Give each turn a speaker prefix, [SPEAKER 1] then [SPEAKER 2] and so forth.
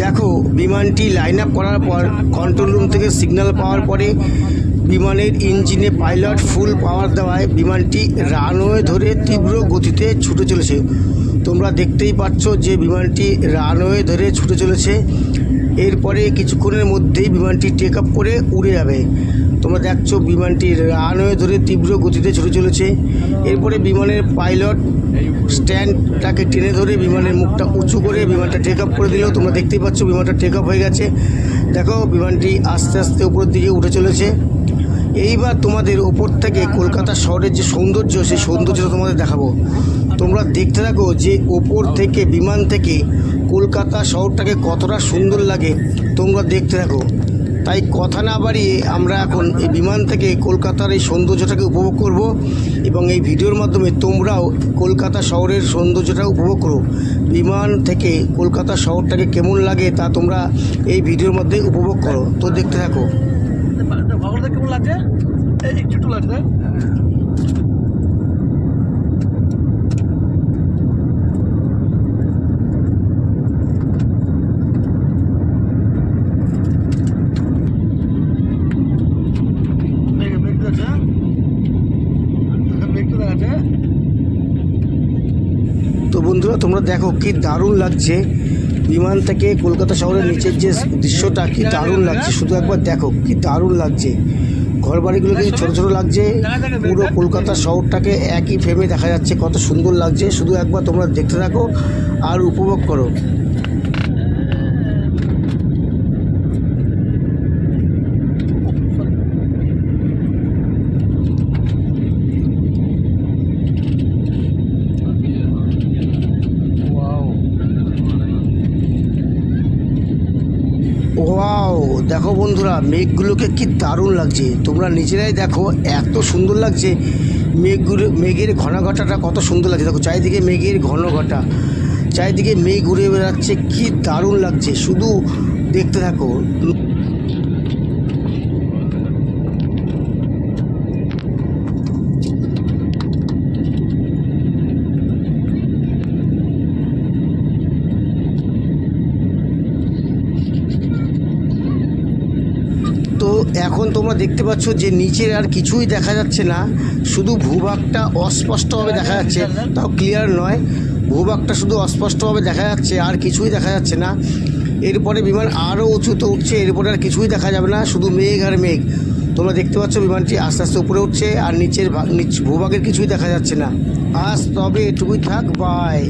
[SPEAKER 1] দেখো, বিমানটি line up করার পর কন্ট্রোল রুম থেকে সিগন্যাল পাওয়ার পরে বিমানের ইঞ্জিনে পাইলট ফুল পাওয়ার দেওয়ায় বিমানটি রানওয়ে ধরে তীব্র গতিতে ছুটে চলেছে। তোমরা দেখতেই পাচ্ছ যে বিমানটি রানওয়ে ধরে ছুটে চলেছে। এরপরে কিছুক্ষণের মধ্যেই বিমানটি টেক আপ করে উড়ে যাবে। তোমরা দেখছো বিমানটি রানওয়ে ধরে তীব্র গতিতে ছুটে চলেছে। এরপরে বিমানের পাইলট স্ট্যান্ডটাকে টেনে ধরে বিমানের মুখটা উঁচু করে বিমানটা টেক আপ করে দিল। তোমরা দেখতেই পাচ্ছ বিমানটা টেক আপ হয়ে গেছে। দেখো, বিমানটি আস্তে আস্তে উপরের দিকে উঠে চলেছে। এইবার তোমাদের ওপর থেকে কলকাতা শহরের যে সৌন্দর্য, সেই সৌন্দর্যটা তোমাদের দেখাবো। তোমরা দেখতে থাকো যে ওপর থেকে বিমান থেকে কলকাতা শহরটাকে কতটা সুন্দর লাগে, তোমরা দেখতে থাকো। তাই কথা না বাড়িয়ে আমরা এখন এই বিমান থেকে কলকাতার এই সৌন্দর্যটাকে উপভোগ করব এবং এই ভিডিওর মাধ্যমে তোমরাও কলকাতা শহরের সৌন্দর্যটা উপভোগ করো। বিমান থেকে কলকাতা শহরটাকে কেমন লাগে তা তোমরা এই ভিডিওর মধ্যে উপভোগ করো। তো দেখতে থাকো।
[SPEAKER 2] কেমন লাগছে? একটু লাগছে।
[SPEAKER 1] তো বন্ধুরা, তোমরা দেখো কি দারুণ লাগছে বিমান থেকে কলকাতা শহরের নিচের যে দৃশ্যটা, কি দারুণ লাগছে। শুধু একবার দেখো কি দারুণ লাগছে। ঘরবাড়িগুলোকে ছোটো ছোটো লাগছে, পুরো কলকাতা শহরটাকে একই ফ্রেমে দেখা যাচ্ছে। কত সুন্দর লাগছে, শুধু একবার তোমরা দেখতে থাকো আর উপভোগ করো। ওয়াও, দেখো বন্ধুরা, মেঘগুলোকে কি দারুণ লাগছে। তোমরা নিজেরাই দেখো, এত সুন্দর লাগছে। মেঘের ঘনাঘটাটা কত সুন্দর লাগছে। দেখো চারিদিকে মেঘের ঘনঘটা, চারিদিকে মেঘ ঘুরে বেড়াচ্ছে, কি দারুণ লাগছে। শুধু দেখতে থাকো। তো এখন তোমরা দেখতে পাচ্ছ যে নিচের আর কিছুই দেখা যাচ্ছে না, শুধু ভূভাগটা অস্পষ্টভাবে দেখা যাচ্ছে। তাও ক্লিয়ার নয়, ভূভাগটা শুধু অস্পষ্টভাবে দেখা যাচ্ছে, আর কিছুই দেখা যাচ্ছে না। এরপরে বিমান আরও উঁচুতে উঠছে, এরপরে আর কিছুই দেখা যাবে না, শুধু মেঘ আর মেঘ। তোমরা দেখতে পাচ্ছ বিমানটি আস্তে আস্তে উপরে উঠছে, আর নিচের ভূভাগের কিছুই দেখা যাচ্ছে না। আজ তবে এটুকুই থাক, বাই।